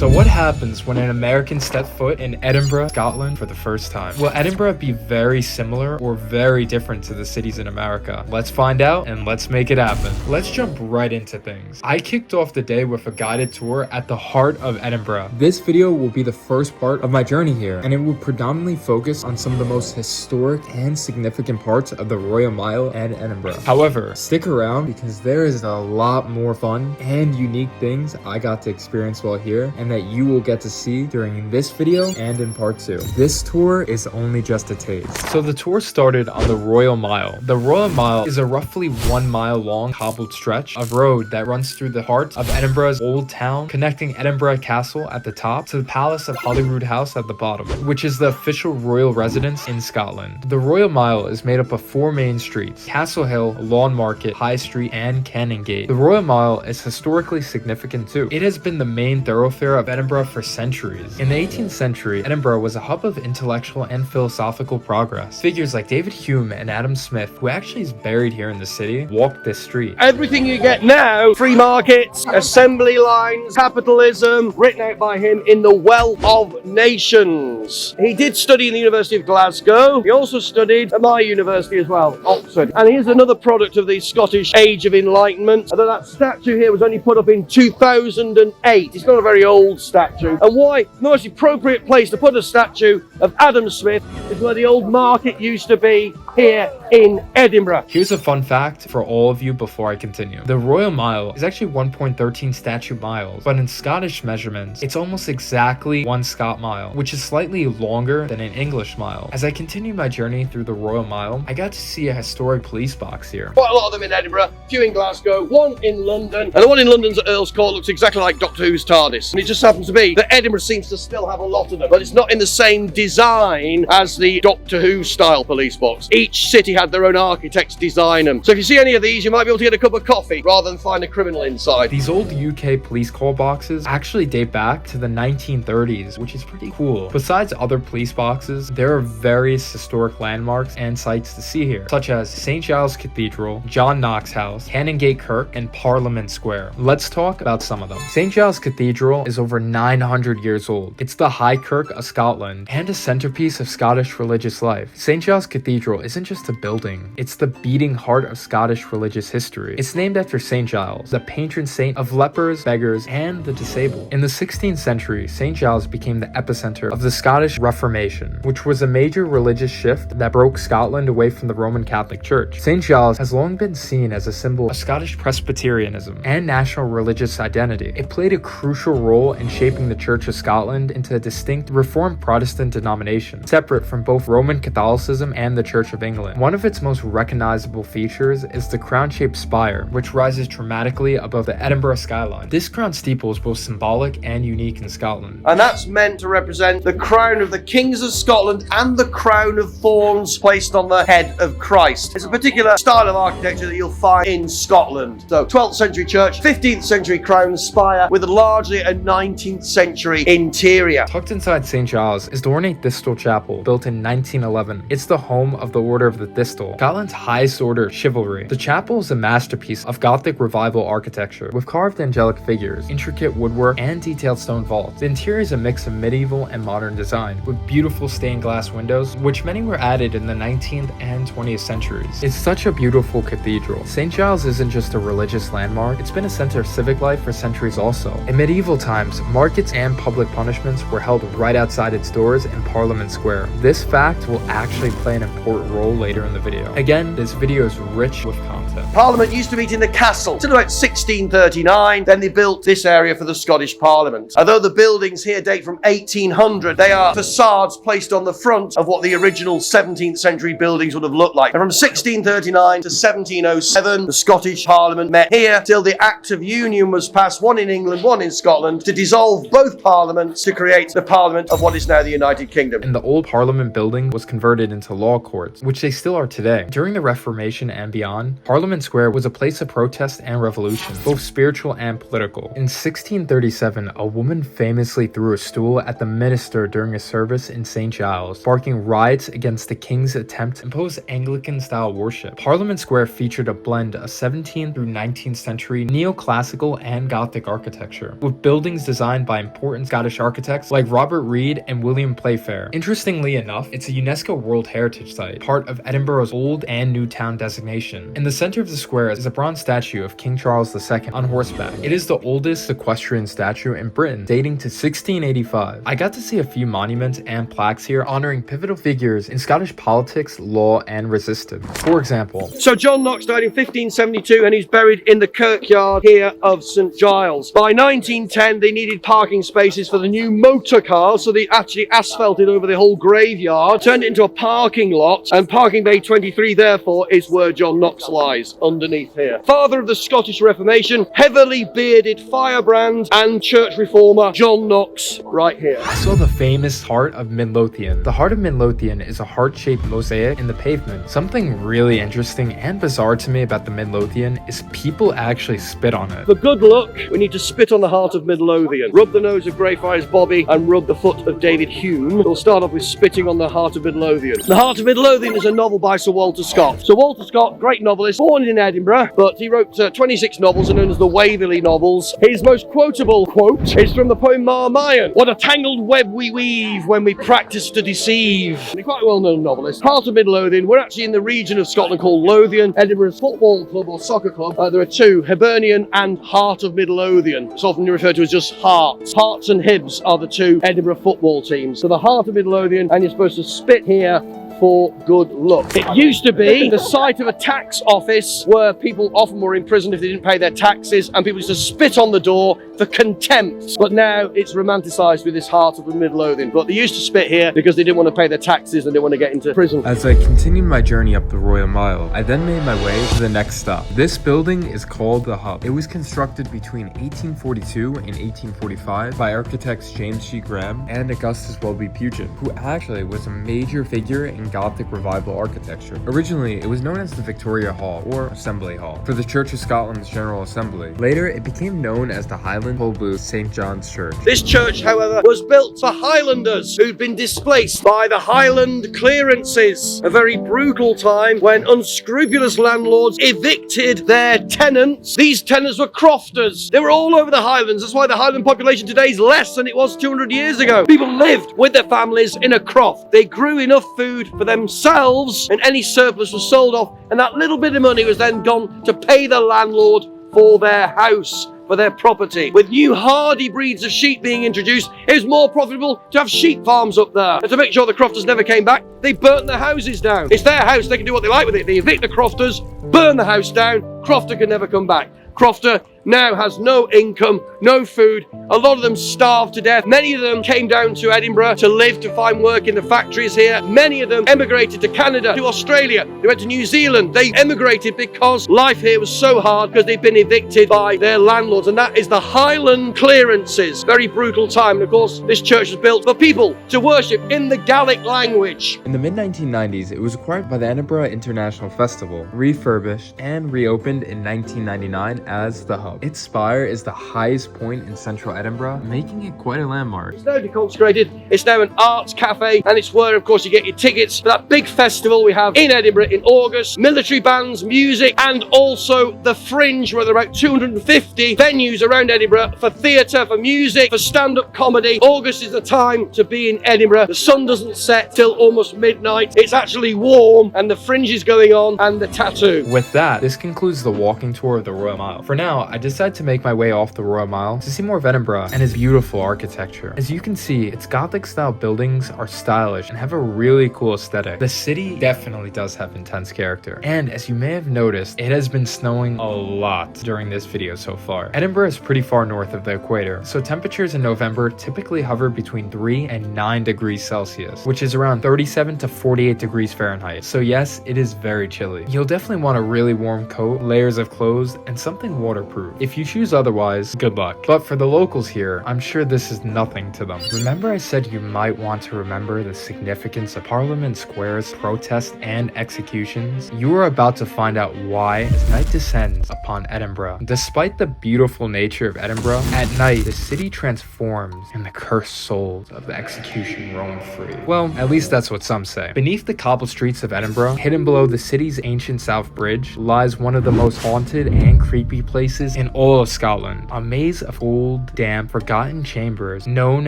So what happens when an American steps foot in Edinburgh, Scotland for the first time? Will Edinburgh be very similar or very different to the cities in America? Let's find out and let's make it happen. Let's jump right into things. I kicked off the day with a guided tour at the heart of Edinburgh. This video will be the first part of my journey here, and it will predominantly focus on some of the most historic and significant parts of the Royal Mile and Edinburgh. However, stick around because there is a lot more fun and unique things I got to experience while here and that you will get to see during this video and in part 2. This tour is only just a taste. So the tour started on the Royal Mile. The Royal Mile is a roughly 1 mile long cobbled stretch of road that runs through the heart of Edinburgh's old town, connecting Edinburgh Castle at the top to the Palace of Holyrood House at the bottom, which is the official royal residence in Scotland. The Royal Mile is made up of 4 main streets: Castle Hill, Lawn Market, High Street, and Canongate. The Royal Mile is historically significant too. It has been the main thoroughfare of Edinburgh for centuries. In the 18th century, Edinburgh was a hub of intellectual and philosophical progress. Figures like David Hume and Adam Smith, who actually is buried here in the city, walked this street. Everything you get now, free markets, assembly lines, capitalism, written out by him in The Wealth of Nations. He did study in the University of Glasgow. He also studied at my university as well, Oxford. And here's another product of the Scottish Age of Enlightenment. Although that statue here was only put up in 2008. It's not a very old statue. And why the most appropriate place to put a statue of Adam Smith is where the old market used to be here in Edinburgh. Here's a fun fact for all of you before I continue. The Royal Mile is actually 1.13 statute miles, but in Scottish measurements, it's almost exactly 1 Scot mile, which is slightly longer than an English mile. As I continued my journey through the Royal Mile, I got to see a historic police box here. Quite a lot of them in Edinburgh, a few in Glasgow, one in London, and the one in London's at Earl's Court looks exactly like Doctor Who's TARDIS. And it just happens to be that Edinburgh seems to still have a lot of them, but it's not in the same design as the Doctor Who style police box. Each city had their own architects design them. So if you see any of these, you might be able to get a cup of coffee rather than find a criminal inside. These old UK police call boxes actually date back to the 1930s, which is pretty cool. Besides other police boxes, there are various historic landmarks and sites to see here, such as St. Giles Cathedral, John Knox House, Canongate Kirk, and Parliament Square. Let's talk about some of them. St. Giles Cathedral is over 900 years old. It's the High Kirk of Scotland and a centerpiece of Scottish religious life. St. Giles Cathedral isn't just a building, it's the beating heart of Scottish religious history. It's named after St. Giles, the patron saint of lepers, beggars, and the disabled. In the 16th century, St. Giles became the epicenter of the Scottish Reformation, which was a major religious shift that broke Scotland away from the Roman Catholic Church. St. Giles has long been seen as a symbol of Scottish Presbyterianism and national religious identity. It played a crucial role in shaping the Church of Scotland into a distinct Reformed Protestant denomination, separate from both Roman Catholicism and the Church of England. One of its most recognizable features is the crown-shaped spire, which rises dramatically above the Edinburgh skyline. This crown steeple is both symbolic and unique in Scotland. And that's meant to represent the crown of the kings of Scotland and the crown of thorns placed on the head of Christ. It's a particular style of architecture that you'll find in Scotland. So 12th century church, 15th century crown spire with largely a 19th century interior. Tucked inside St. Giles is the ornate Thistle Chapel, built in 1911. It's the home of the Order of the Thistle, Scotland's highest order of chivalry. The chapel is a masterpiece of Gothic revival architecture, with carved angelic figures, intricate woodwork, and detailed stone vaults. The interior is a mix of medieval and modern design, with beautiful stained glass windows, which many were added in the 19th and 20th centuries. It's such a beautiful cathedral. St. Giles isn't just a religious landmark, it's been a center of civic life for centuries also. In medieval times, markets and public punishments were held right outside its doors in Parliament Square. This fact will actually play an important role later in the video. Again, this video is rich with content. Parliament used to meet in the castle until about 1639. Then they built this area for the Scottish Parliament. Although the buildings here date from 1800, they are facades placed on the front of what the original 17th century buildings would have looked like. And from 1639 to 1707, the Scottish Parliament met here till the Act of Union was passed, one in England, one in Scotland, to dissolve both parliaments to create the Parliament of what is now the United Kingdom. And the old Parliament building was converted into law courts, which they still are today. During the Reformation and beyond, Parliament Parliament Square was a place of protest and revolution, both spiritual and political. In 1637, a woman famously threw a stool at the minister during a service in St. Giles, sparking riots against the king's attempt to impose Anglican-style worship. Parliament Square featured a blend of 17th through 19th century neoclassical and Gothic architecture, with buildings designed by important Scottish architects like Robert Reid and William Playfair. Interestingly enough, it's a UNESCO World Heritage Site, part of Edinburgh's Old and New Town designation. In the center of the square is a bronze statue of King Charles II on horseback. It is the oldest equestrian statue in Britain, dating to 1685. I got to see a few monuments and plaques here honoring pivotal figures in Scottish politics, law, and resistance. For example, so John Knox died in 1572 and he's buried in the kirkyard here of St. Giles. By 1910, they needed parking spaces for the new motor cars, so they actually asphalted over the whole graveyard, turned it into a parking lot, and parking bay 23 therefore is where John Knox lies, underneath here. Father of the Scottish Reformation, heavily bearded firebrand and church reformer John Knox, right here. I saw the famous Heart of Midlothian. The Heart of Midlothian is a heart-shaped mosaic in the pavement. Something really interesting and bizarre to me about the Midlothian is people actually spit on it. For good luck, we need to spit on the Heart of Midlothian, rub the nose of Greyfriars Bobby, and rub the foot of David Hume. We'll start off with spitting on the Heart of Midlothian. The Heart of Midlothian is a novel by Sir Walter Scott. Sir Walter Scott, great novelist, born in Edinburgh, but he wrote 26 novels and known as the Waverley novels. His most quotable quote is from the poem Marmion. What a tangled web we weave when we practice to deceive. He's quite a well-known novelist. Heart of Midlothian, we're actually in the region of Scotland called Lothian, Edinburgh's football club or soccer club. There are two, Hibernian and Heart of Midlothian. It's often referred to as just Hearts. Hearts and Hibs are the two Edinburgh football teams. So the Heart of Midlothian, and you're supposed to spit here for good luck. It used to be the site of a tax office where people often were imprisoned if they didn't pay their taxes, and people used to spit on the door for contempt. But now it's romanticised with this Heart of the Midlothian. But they used to spit here because they didn't want to pay their taxes and they didn't want to get into prison. As I continued my journey up the Royal Mile, I then made my way to the next stop. This building is called the Hub. It was constructed between 1842 and 1845 by architects James G. Graham and Augustus Welby Pugin, who actually was a major figure in Gothic Revival architecture. Originally, it was known as the Victoria Hall, or Assembly Hall, for the Church of Scotland's General Assembly. Later, it became known as the Highland Holbooth St. John's Church. This church, however, was built for Highlanders who'd been displaced by the Highland clearances. A very brutal time when unscrupulous landlords evicted their tenants. These tenants were crofters. They were all over the Highlands. That's why the Highland population today is less than it was 200 years ago. People lived with their families in a croft. They grew enough food for themselves, and any surplus was sold off, and that little bit of money was then gone to pay the landlord for their house, for their property. With new hardy breeds of sheep being introduced, it was more profitable to have sheep farms up there. And to make sure the crofters never came back, they burnt their houses down. It's their house, they can do what they like with it. They evict the crofters, burn the house down, crofter can never come back. Crofter now has no income, no food. A lot of them starved to death. Many of them came down to Edinburgh to live, to find work in the factories here. Many of them emigrated to Canada, to Australia. They went to New Zealand. They emigrated because life here was so hard because they'd been evicted by their landlords. And that is the Highland clearances. Very brutal time. And of course, this church was built for people to worship in the Gaelic language. In the mid-1990s, it was acquired by the Edinburgh International Festival, refurbished, and reopened in 1999 as the Hub. Its spire is the highest point in central Edinburgh, making it quite a landmark. It's now deconsecrated, it's now an arts cafe, and it's where, of course, you get your tickets for that big festival we have in Edinburgh in August. Military bands, music, and also the Fringe, where there are about 250 venues around Edinburgh for theatre, for music, for stand-up comedy. August is the time to be in Edinburgh. The sun doesn't set till almost midnight. It's actually warm, and the Fringe is going on, and the tattoo. With that, this concludes the walking tour of the Royal Mile. For now, I decided to make my way off the Royal Mile to see more of Edinburgh and its beautiful architecture. As you can see, its Gothic style buildings are stylish and have a really cool aesthetic. The city definitely does have intense character. And as you may have noticed, it has been snowing a lot during this video so far. Edinburgh is pretty far north of the equator, so temperatures in November typically hover between 3 and 9 degrees Celsius, which is around 37 to 48 degrees Fahrenheit. So yes, it is very chilly. You'll definitely want a really warm coat, layers of clothes, and something waterproof. If you choose otherwise, good luck. shock. But for the locals here, I'm sure this is nothing to them. Remember I said you might want to remember the significance of Parliament Square's protests and executions? You are about to find out why as night descends upon Edinburgh. Despite the beautiful nature of Edinburgh, at night the city transforms and the cursed souls of the execution roam free. Well, at least that's what some say. Beneath the cobble streets of Edinburgh, hidden below the city's ancient South Bridge, lies one of the most haunted and creepy places in all of Scotland. A maze of old, damp, forgotten chambers known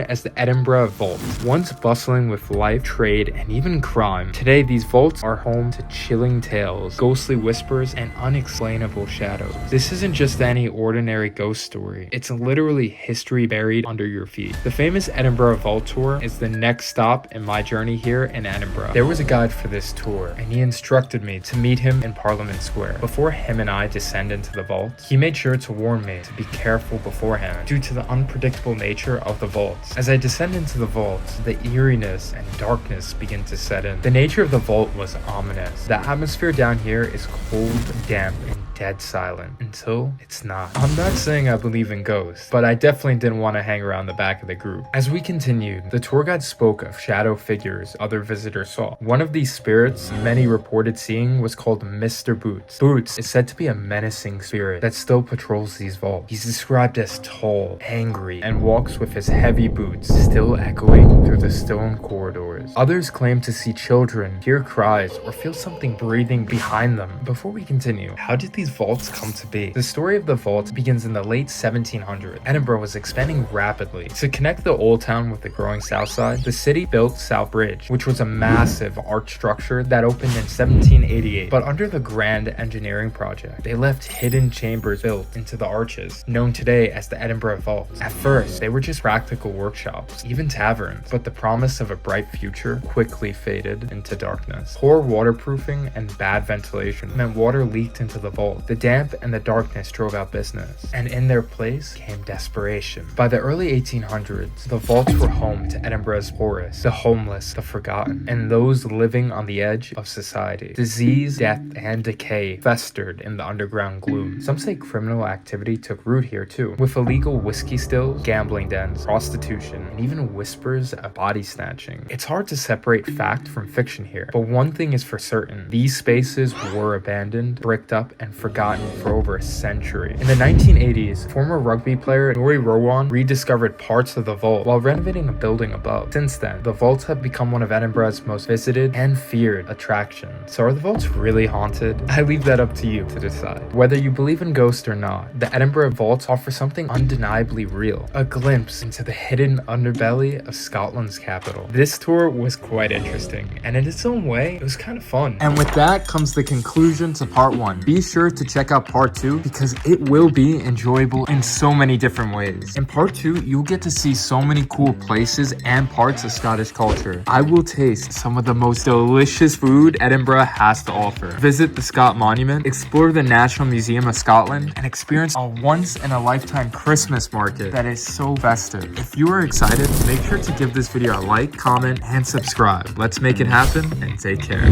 as the Edinburgh Vault. Once bustling with life, trade, and even crime, today these vaults are home to chilling tales, ghostly whispers, and unexplainable shadows. This isn't just any ordinary ghost story. It's literally history buried under your feet. The famous Edinburgh Vault Tour is the next stop in my journey here in Edinburgh. There was a guide for this tour, and he instructed me to meet him in Parliament Square. Before him and I descend into the vault, he made sure to warn me to be careful beforehand due to the unpredictable nature of the vaults. As I descend into the vaults, the eeriness and darkness begin to set in. The nature of the vault was ominous. The atmosphere down here is cold, damp, and dead silent until it's not. I'm not saying I believe in ghosts, but I definitely didn't want to hang around the back of the group. As we continued, the tour guide spoke of shadow figures other visitors saw. One of these spirits many reported seeing was called Mr. Boots. Boots is said to be a menacing spirit that still patrols these vaults. He's described as tall, angry, and walks with his heavy boots still echoing through the stone corridors. Others claim to see children, hear cries, or feel something breathing behind them. Before we continue, how did these vaults come to be? The story of the vault begins in the late 1700s. Edinburgh was expanding rapidly. To connect the old town with the growing south side, the city built South Bridge, which was a massive arch structure that opened in 1788. But under the grand engineering project, they left hidden chambers built into the arches, known today as the Edinburgh Vault. At first, they were just practical workshops, even taverns, but the promise of a bright future quickly faded into darkness. Poor waterproofing and bad ventilation meant water leaked into the vault. The damp and the darkness drove out business, and in their place came desperation. By the early 1800s, the vaults were home to Edinburgh's poorest, the homeless, the forgotten, and those living on the edge of society. Disease, death, and decay festered in the underground gloom. Some say criminal activity took root here too, with illegal whiskey stills, gambling dens, prostitution, and even whispers of body snatching. It's hard to separate fact from fiction here, but one thing is for certain: these spaces were abandoned, bricked up, and forgotten for over a century. In the 1980s, former rugby player Nori Rowan rediscovered parts of the vault while renovating a building above. Since then, the vaults have become one of Edinburgh's most visited and feared attractions. So are the vaults really haunted? I leave that up to you to decide. Whether you believe in ghosts or not, the Edinburgh vaults offer something undeniably real, a glimpse into the hidden underbelly of Scotland's capital. This tour was quite interesting, and in its own way, it was kind of fun. And with that comes the conclusion to part 1. Be sure to check out part 2 because it will be enjoyable in so many different ways. In part 2, you'll get to see so many cool places and parts of Scottish culture. I will taste some of the most delicious food Edinburgh has to offer. Visit the Scott Monument, explore the National Museum of Scotland, and experience a once-in-a-lifetime Christmas market that is so festive. If you are excited, make sure to give this video a like, comment, and subscribe. Let's make it happen, and take care.